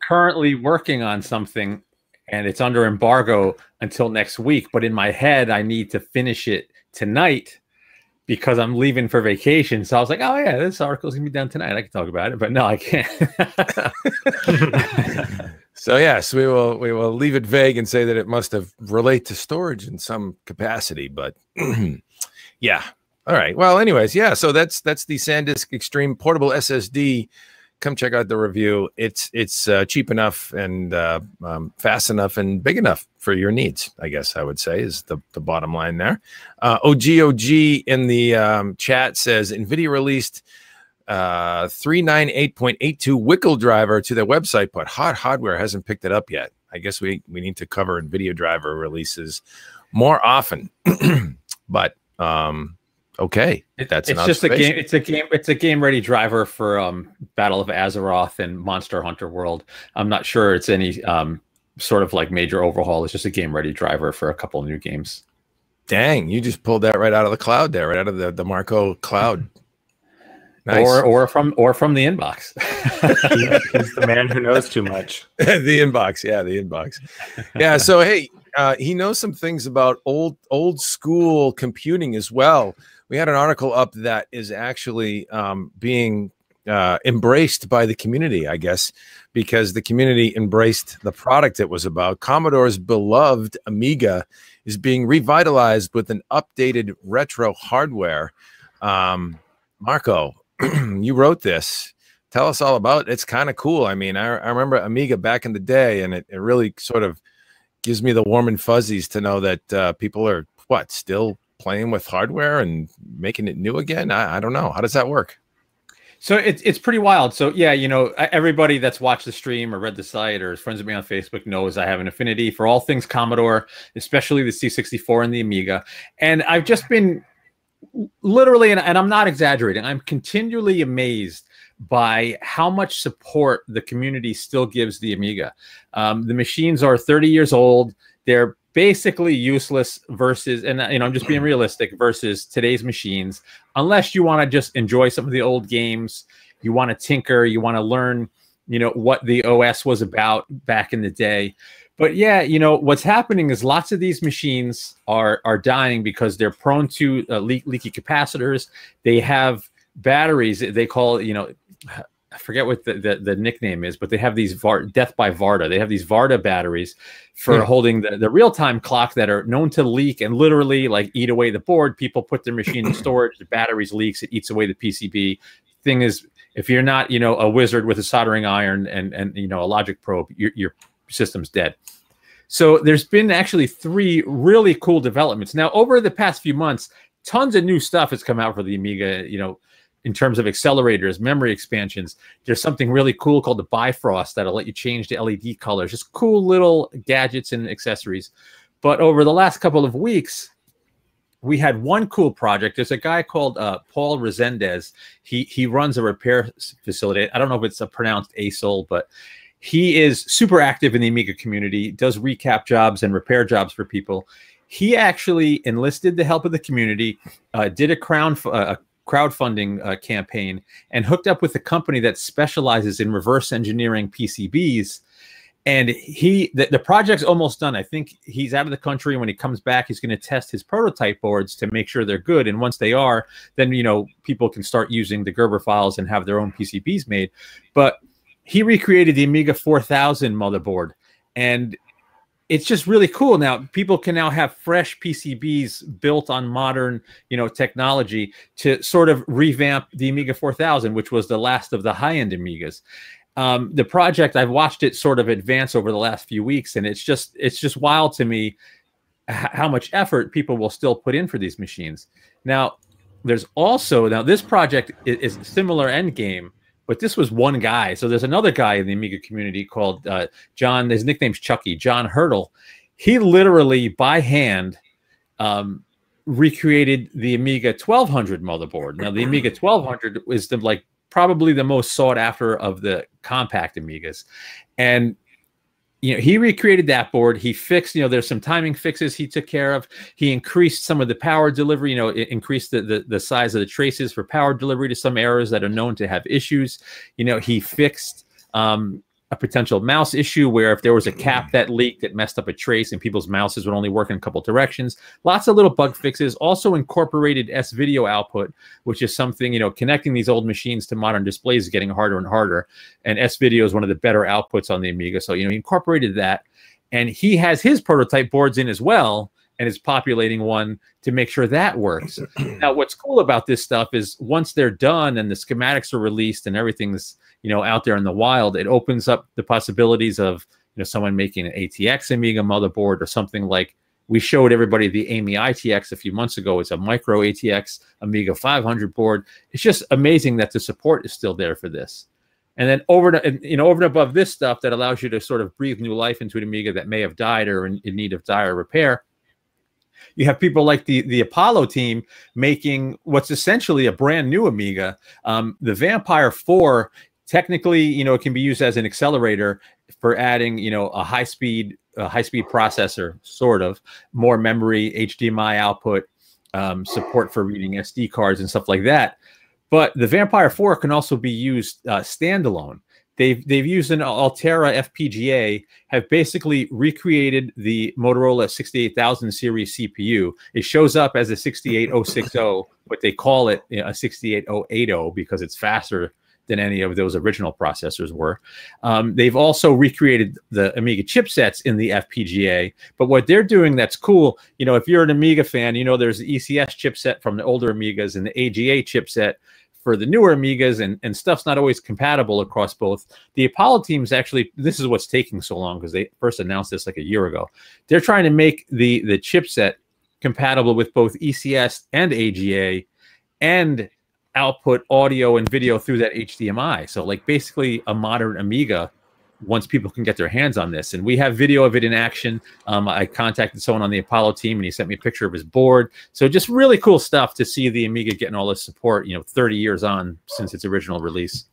currently working on something, and it's under embargo until next week. But in my head, I need to finish it tonight because I'm leaving for vacation. So I was like, "Oh yeah, this article's gonna be done tonight. I can talk about it." But no, I can't. So yes, we will leave it vague and say that it must have relate to storage in some capacity. But yeah, all right. Well, anyways, yeah. So that's the SanDisk Extreme Portable SSD. Come check out the review. It's cheap enough and fast enough and big enough for your needs, I guess I would say, is the bottom line there. OGOG in the chat says NVIDIA released 398.82 Wickle driver to their website, but HotHardware hasn't picked it up yet. I guess we need to cover NVIDIA driver releases more often. But okay, it's just a game. It's a game ready driver for Battle of Azeroth and Monster Hunter World. I'm not sure it's any sort of like major overhaul. It's just a game ready driver for a couple of new games. Dang, you just pulled that right out of the cloud there, right out of the Marco cloud. Nice. Or from the inbox. He's the man who knows too much. The inbox, yeah, the inbox. Yeah. So hey, he knows some things about old school computing as well. We had an article up that is actually being embraced by the community, I guess, because the community embraced the product it was about. Commodore's beloved Amiga is being revitalized with an updated retro hardware. Marco, you wrote this. tell us all about it. It's kind of cool. I mean, I remember Amiga back in the day, and it really sort of gives me the warm and fuzzies to know that people are still playing with hardware and making it new again. I don't know. How does that work? So it's pretty wild. So yeah, you know, everybody that's watched the stream or read the site or is friends with me on Facebook knows I have an affinity for all things Commodore, especially the C64 and the Amiga. And I've just been literally, and I'm not exaggerating, I'm continually amazed by how much support the community still gives the Amiga. The machines are 30 years old. They're basically useless versus, and you know, I'm just being realistic, versus today's machines, unless you want to just enjoy some of the old games, you want to tinker, you want to learn, you know, what the OS was about back in the day. But yeah, you know, what's happening is lots of these machines are dying because they're prone to leaky capacitors. They have batteries, they call, you know, I forget what the nickname is, but they have these death by Varda. They have these Varda batteries for holding the real-time clock that are known to leak and literally like eat away the board. People put their machine in storage, the batteries leaks, it eats away the PCB. Thing is, if you're not, you know, a wizard with a soldering iron and you know, a logic probe, your system's dead. So there's been actually 3 really cool developments. Now, over the past few months, tons of new stuff has come out for the Amiga, you know, in terms of accelerators, memory expansions. There's something really cool called the Bifrost that'll let you change the LED colors. Just cool little gadgets and accessories. But over the last couple of weeks, we had one cool project. There's a guy called Paul Resendez. He runs a repair facility. I don't know if it's pronounced ASOL, but he is super active in the Amiga community, does recap jobs and repair jobs for people. He actually enlisted the help of the community, did a crowdfunding campaign, and hooked up with a company that specializes in reverse engineering PCBs. And the project's almost done. I think he's out of the country. When he comes back, he's going to test his prototype boards to make sure they're good. And once they are, then, you know, people can start using the Gerber files and have their own PCBs made. But he recreated the Amiga 4000 motherboard, and it's just really cool. Now, people can now have fresh PCBs built on modern, you know, technology to sort of revamp the Amiga 4000, which was the last of the high-end Amigas. The project, I've watched it sort of advance over the last few weeks, and it's just wild to me how much effort people will still put in for these machines. Now, there's also, this project is a similar end game, but this was one guy. So there's another guy in the Amiga community called John. His nickname's Chucky, John Hurdle. He literally, by hand, recreated the Amiga 1200 motherboard. Now, the Amiga 1200 is probably the most sought after of the compact Amigas. And you know, he recreated that board. He fixed, you know, there's some timing fixes he took care of. He increased some of the power delivery, you know, it increased the size of the traces for power delivery to some errors that are known to have issues. You know, he fixed a potential mouse issue where if there was a cap that leaked, it messed up a trace and people's mouses would only work in a couple directions. Lots of little bug fixes. Also incorporated S-video output, which is something, you know, connecting these old machines to modern displays is getting harder and harder. And S-video is one of the better outputs on the Amiga. So, you know, he incorporated that. And he has his prototype boards in as well, and is populating one to make sure that works. Now, what's cool about this stuff is once they're done and the schematics are released and everything's, you know, out there in the wild, it opens up the possibilities of, you know, someone making an ATX Amiga motherboard or something like we showed everybody the AMI ITX a few months ago. It's a micro ATX Amiga 500 board. It's just amazing that the support is still there for this. And then over and above this stuff that allows you to sort of breathe new life into an Amiga that may have died or in need of dire repair, you have people like the Apollo team making what's essentially a brand new Amiga. The Vampire 4, technically, you know, it can be used as an accelerator for adding, you know, a high-speed processor, sort of, more memory, HDMI output, support for reading SD cards and stuff like that. But the Vampire 4 can also be used standalone. They've used an Altera FPGA, have basically recreated the Motorola 68000 series CPU. It shows up as a 68060, but they call it, you know, a 68080 because it's faster than any of those original processors were. They've also recreated the Amiga chipsets in the FPGA, but what they're doing that's cool, you know, if you're an Amiga fan, you know, there's the ECS chipset from the older Amigas and the AGA chipset for the newer Amigas, and stuff's not always compatible across both. The Apollo team's actually, this is what's taking so long because they first announced this like a year ago. They're trying to make the chipset compatible with both ECS and AGA and output audio and video through that HDMI. So like basically a modern Amiga once people can get their hands on this. And we have video of it in action. I contacted someone on the Apollo team and he sent me a picture of his board. So just really cool stuff to see the Amiga getting all this support, 30 years on since its original release.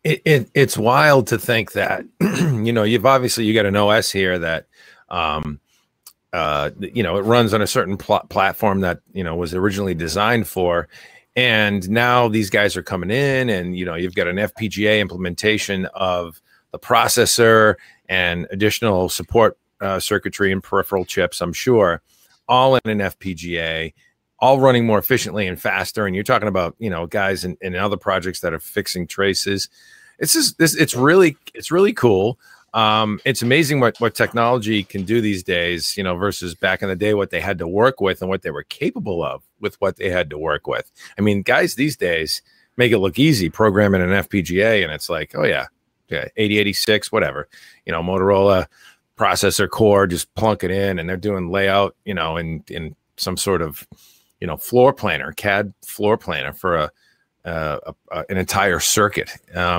It's wild to think that, you've obviously, you got an OS here that, it runs on a certain platform that, was originally designed for. And now these guys are coming in and, you've got an FPGA implementation of the processor and additional support circuitry and peripheral chips, I'm sure, all in an FPGA, all running more efficiently and faster. And you're talking about, guys in other projects that are fixing traces. It's really cool. It's amazing what technology can do these days, versus back in the day, what they had to work with and what they were capable of with what they had to work with. I mean, guys these days make it look easy programming an FPGA, and it's like, oh yeah, 8086, whatever, Motorola processor core, just plunk it in, and they're doing layout, in some sort of, floor planner, CAD floor planner for an entire circuit.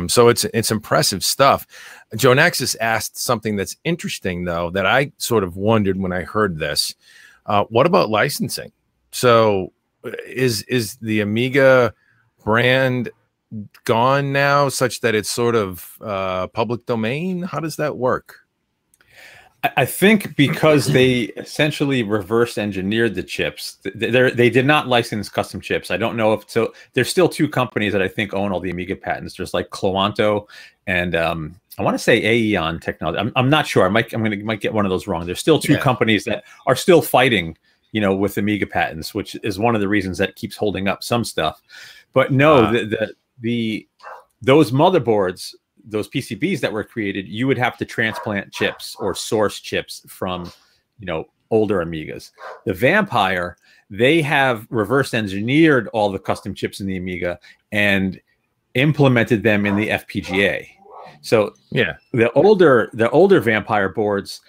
So it's impressive stuff. Joe Nexus asked something that's interesting, though, that I sort of wondered when I heard this. What about licensing? So is the Amiga brand gone now, such that it's sort of public domain? How does that work? I think because they essentially reverse engineered the chips, they did not license custom chips. I don't know if so. There's still two companies that I think own all the Amiga patents. There's like Cloanto and I want to say Aeon Technology. I'm not sure. I might get one of those wrong. There's still two companies that are still fighting, with Amiga patents, which is one of the reasons that keeps holding up some stuff. But no, those motherboards, those PCBs that were created, you would have to transplant chips or source chips from, older Amigas. The Vampire, they have reverse engineered all the custom chips in the Amiga and implemented them in the FPGA. So yeah, the older Vampire boards,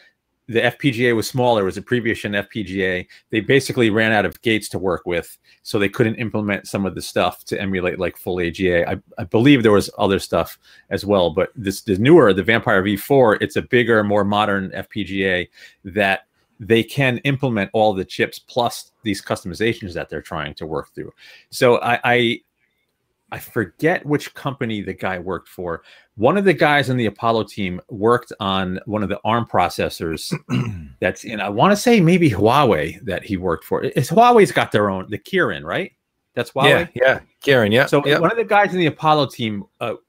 the FPGA was smaller. It was a previous gen FPGA. They basically ran out of gates to work with, so they couldn't implement some of the stuff to emulate like full AGA. I believe there was other stuff as well, but the newer, the Vampire V4, it's a bigger, more modern FPGA that they can implement all the chips plus these customizations that they're trying to work through. So I forget which company the guy worked for. One of the guys in the Apollo team worked on one of the ARM processors that's in, I want to say maybe Huawei that he worked for. Huawei's got their own, the Kirin, right? That's Huawei? Yeah, Kirin, yeah. So one of the guys in the Apollo team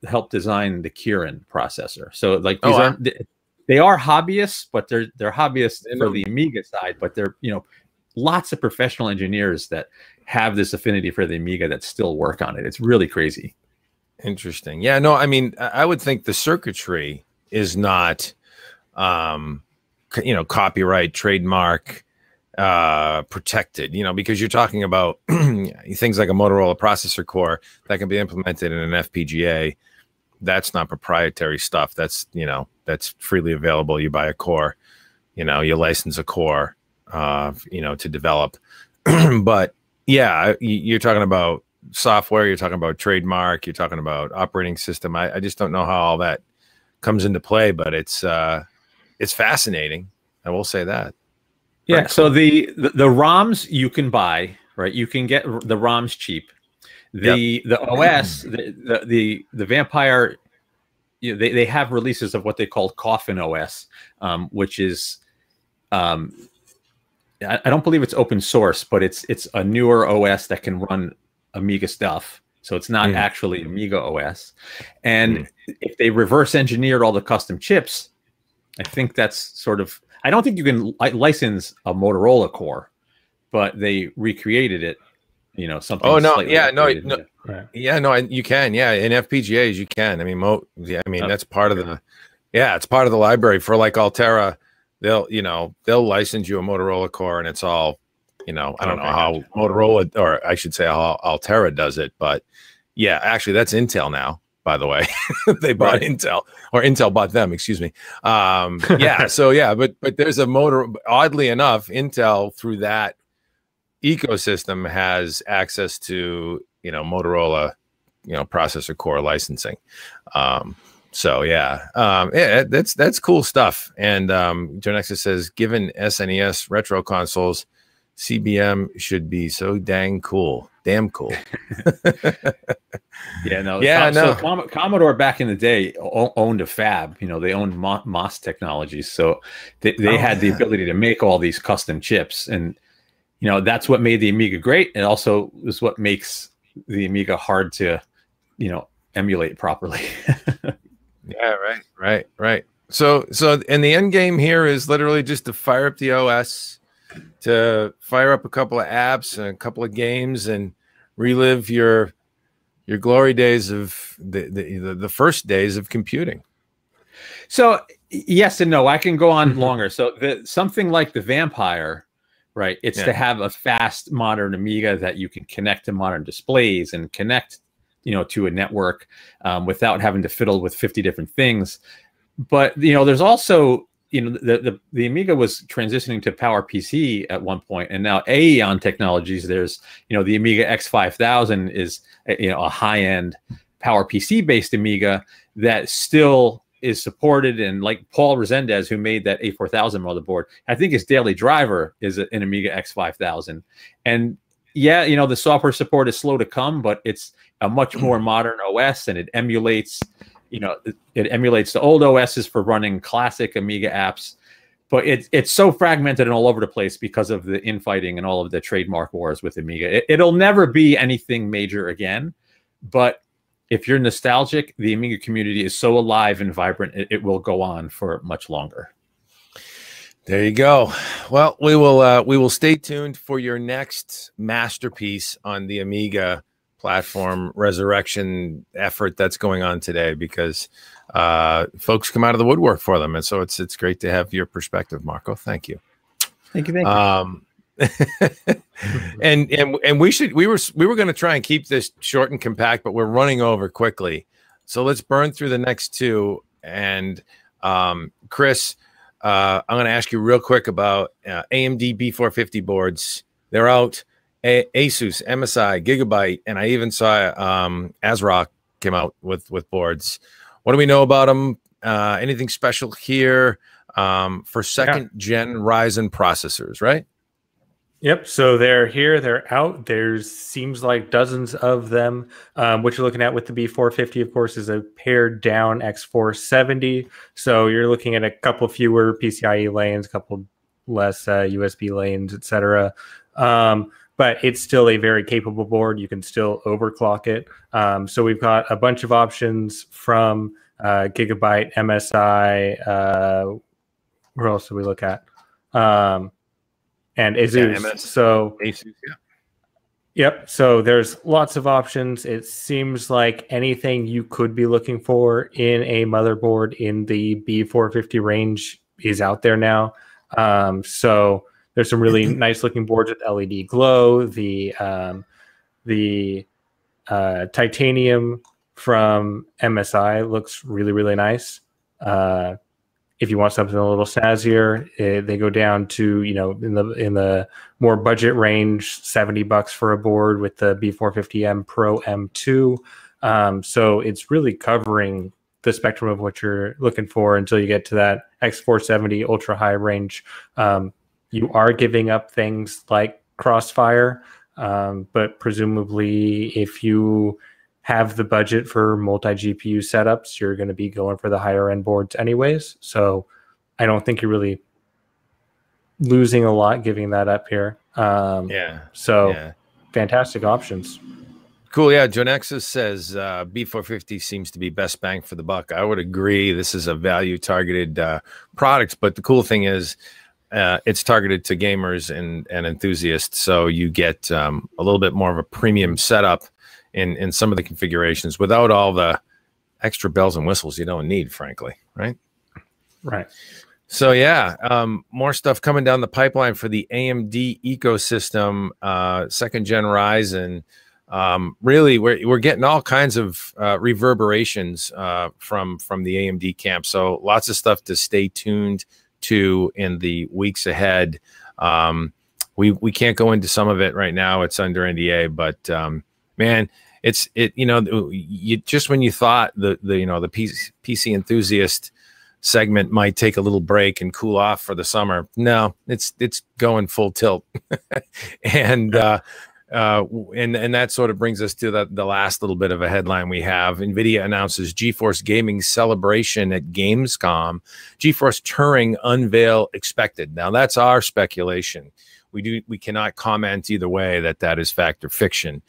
helped design the Kirin processor. So like these they are hobbyists, but they're hobbyists for the Amiga side, but they're, lots of professional engineers that have this affinity for the Amiga that still work on it. It's really crazy. Interesting. Yeah, no, I mean, I would think the circuitry is not, copyright, trademark, protected, because you're talking about things like a Motorola processor core that can be implemented in an FPGA. That's not proprietary stuff. That's, that's freely available. You buy a core, you license a core, to develop. But yeah, you're talking about software, you're talking about trademark, you're talking about operating system. I just don't know how all that comes into play, but it's fascinating. I will say that. Yeah. Right. So the ROMs you can buy, right? You can get the ROMs cheap. The OS, the Vampire, they have releases of what they call Coffin OS, which is I don't believe it's open source, but it's a newer OS that can run Amiga stuff. So it's not actually Amiga OS. And if they reverse engineered all the custom chips, I think that's sort of, I don't think you can license a Motorola core, but they recreated it, something. Oh no, yeah, no, yeah, no, you can, yeah, in FPGAs you can. I mean, that's part of the, it's part of the library for like Altera. They'll license you a Motorola core, and it's all, I don't know how Motorola, or I should say how Altera does it, but Yeah, actually, that's Intel now, by the way. They bought Intel, or Intel bought them, excuse me. Yeah, so yeah, but there's a motor. Oddly enough, Intel through that ecosystem has access to, you know, Motorola, you know, processor core licensing. So yeah, yeah, that's cool stuff. And Joe Nexus says, given SNES retro consoles, CBM should be so dang cool. Damn cool. Yeah, no. Yeah, no. So Commodore back in the day owned a fab. You know, they owned MOS technologies, so they had the ability to make all these custom chips, and you know that's what made the Amiga great. It also is what makes the Amiga hard to, you know, emulate properly. Yeah, right. So and the end game here is literally just to fire up the OS, to fire up a couple of apps and a couple of games, and relive your glory days of the first days of computing. So yes and no. I can go on longer. So something like the Vampire, right? It's to have a fast modern Amiga that you can connect to modern displays and connect, you know, to a network without having to fiddle with 50 different things. But you know, there's also, you know, the Amiga was transitioning to PowerPC at one point, and now Aeon Technologies, there's, you know, the Amiga X5000 is, you know, a high-end PowerPC based Amiga that still is supported. And like Paul Resendez, who made that A4000 motherboard, I think his daily driver is an Amiga X5000. And yeah, you know, the software support is slow to come, but it's a much more modern OS, and it emulates, you know, it emulates the old OSs for running classic Amiga apps. But it's so fragmented and all over the place because of the infighting and all of the trademark wars with Amiga. It'll never be anything major again. But if you're nostalgic, the Amiga community is so alive and vibrant, it will go on for much longer. There you go. Well, we will stay tuned for your next masterpiece on the Amiga platform resurrection effort that's going on today, because folks come out of the woodwork for them, and so it's great to have your perspective, Marco. Thank you. Thank you. And we were going to try and keep this short and compact, but we're running over quickly, so let's burn through the next two. And Chris, I'm going to ask you real quick about AMD B450 boards. They're out. Asus, MSI, Gigabyte, and I even saw ASRock came out with boards. What do we know about them? Anything special here for second gen Ryzen processors, right? Yep. So they're here, they're out. There's seems like dozens of them. What you're looking at with the B450, of course, is a pared down X470. So you're looking at a couple fewer PCIe lanes, a couple less USB lanes, etc. But it's still a very capable board. You can still overclock it. So we've got a bunch of options from Gigabyte, MSI. Where else do we look at? And Asus. Yeah, so Asus, yeah. Yep. So there's lots of options. It seems like anything you could be looking for in a motherboard in the B450 range is out there now. So there's some really nice looking boards with LED glow. The titanium from MSI looks really, really nice. If you want something a little snazzier, they go down to, you know, in the more budget range, $70 for a board with the B450M Pro M2. So it's really covering the spectrum of what you're looking for until you get to that X470 ultra high range. You are giving up things like Crossfire, but presumably if you have the budget for multi-GPU setups, you're going to be going for the higher end boards anyways. So I don't think you're really losing a lot giving that up here. Fantastic options. Cool. Yeah. Joe Nexus says B450 seems to be best bang for the buck. I would agree. This is a value targeted product, but the cool thing is it's targeted to gamers and enthusiasts. So you get a little bit more of a premium setup in some of the configurations without all the extra bells and whistles you don't need, frankly. Right. Right. So yeah, more stuff coming down the pipeline for the AMD ecosystem, second gen Ryzen. really, we're getting all kinds of reverberations from the AMD camp. So lots of stuff to stay tuned to in the weeks ahead. We can't go into some of it right now. It's under NDA, but man, you just when you thought the PC enthusiast segment might take a little break and cool off for the summer, no, it's going full tilt. And that sort of brings us to the last little bit of a headline we have. NVIDIA announces GeForce Gaming celebration at Gamescom. GeForce Turing unveil expected. Now that's our speculation. We cannot comment either way that is fact or fiction.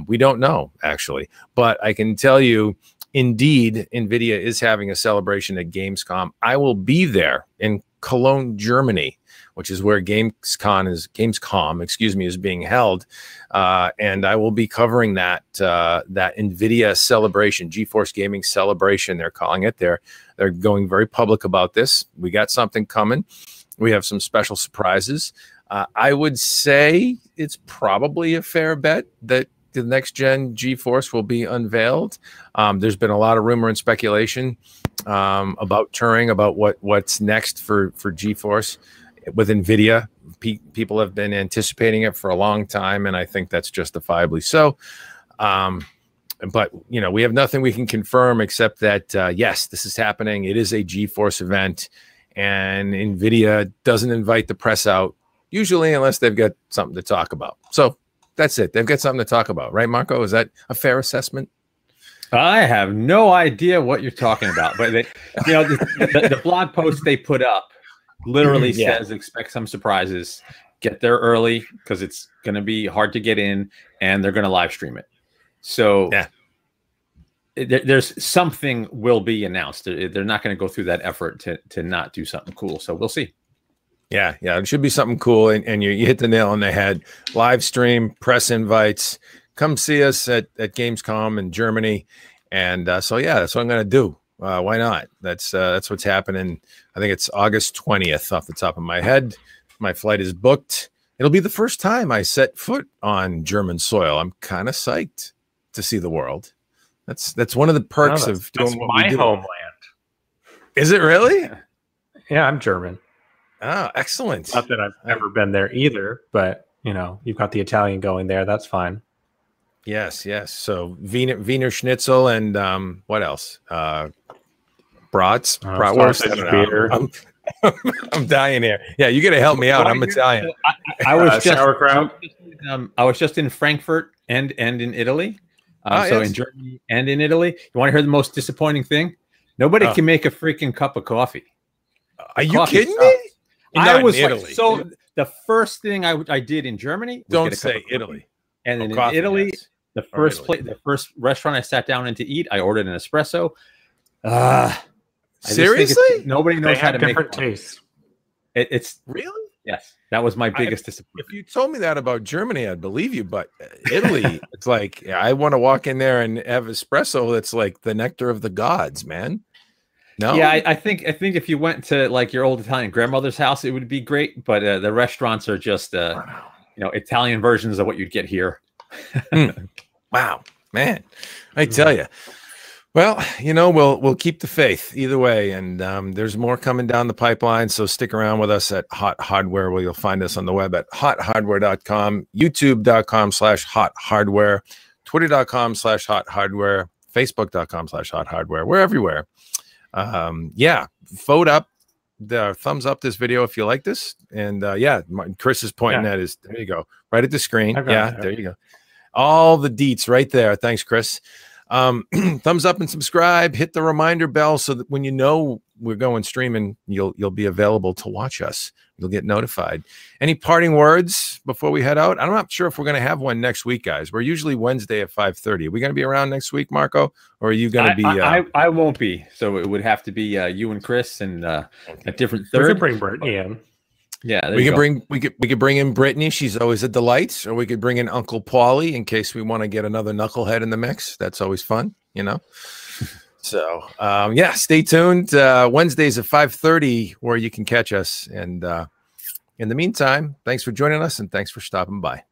We don't know, actually, but I can tell you, indeed, NVIDIA is having a celebration at Gamescom. I will be there in Cologne, Germany, which is where Gamescom is being held, and I will be covering that NVIDIA celebration, GeForce Gaming celebration. They're calling it. They're going very public about this. We got something coming. We have some special surprises. I would say it's probably a fair bet that the next gen GeForce will be unveiled. There's been a lot of rumor and speculation about Turing, about what's next for GeForce with NVIDIA. People have been anticipating it for a long time, and I think that's justifiably so. But we have nothing we can confirm except that yes, this is happening. It is a GeForce event, and NVIDIA doesn't invite the press out usually unless they've got something to talk about. So that's it. They've got something to talk about, right, Marco? Is that a fair assessment? I have no idea what you're talking about, but the blog post they put up literally says expect some surprises. Get there early because it's going to be hard to get in, and they're going to live stream it. So there's something will be announced. They're not going to go through that effort to not do something cool. So we'll see. Yeah, it should be something cool, and you hit the nail on the head. Live stream, press invites, come see us at Gamescom in Germany, and so yeah, that's what I'm going to do. Why not? That's what's happening. I think it's August 20th off the top of my head. My flight is booked. It'll be the first time I set foot on German soil. I'm kind of psyched to see the world. That's one of the perks of doing what we do. My homeland. Is it really? Yeah, I'm German. Oh, excellent. Not that I've ever been there either, but you've got the Italian going there. That's fine. Yes. So Wiener Schnitzel and what else? Brats, bratwurst. Beer. I'm dying here. Yeah, you got to help me out. I'm Italian. I was just sauerkraut. I was just in Frankfurt and in Italy. In Germany and in Italy. You want to hear the most disappointing thing? Nobody can make a freaking cup of coffee. Are you kidding me? I was Italy. So the first thing I did in Germany. Don't say Italy. And then in Italy, the first restaurant I sat down in to eat, I ordered an espresso. Seriously? Nobody knows how to make different tastes. It's really? Yes. That was my biggest disappointment. If you told me that about Germany, I'd believe you. But Italy, it's like I want to walk in there and have espresso that's like the nectar of the gods, man. No. Yeah, I think if you went to like your old Italian grandmother's house, it would be great. But the restaurants are just Italian versions of what you'd get here. Wow, man! I tell you. Well, we'll keep the faith either way, and there's more coming down the pipeline. So stick around with us at Hot Hardware, where you'll find us on the web at hothardware.com, youtube.com/hothardware, twitter.com/hothardware, facebook.com/hothardware. We're everywhere. Vote up, the thumbs up this video if you like this, and Chris is pointing at his, there you go, right at the screen. There you go, all the deets right there. Thanks, Chris. Thumbs up and subscribe, hit the reminder bell so that when we're going streaming, you'll be available to watch us. You'll get notified. Any parting words before we head out? I'm not sure if we're going to have one next week, guys. We're usually Wednesday at 5:30. Are we going to be around next week, Marco? Or are you going to be? I won't be. So it would have to be you and Chris and a different third. We could bring Brittany in. Yeah, we could bring in Brittany. She's always a delight. Or we could bring in Uncle Paulie in case we want to get another knucklehead in the mix. That's always fun, So stay tuned. Wednesdays at 5:30, where you can catch us. And in the meantime, thanks for joining us and thanks for stopping by.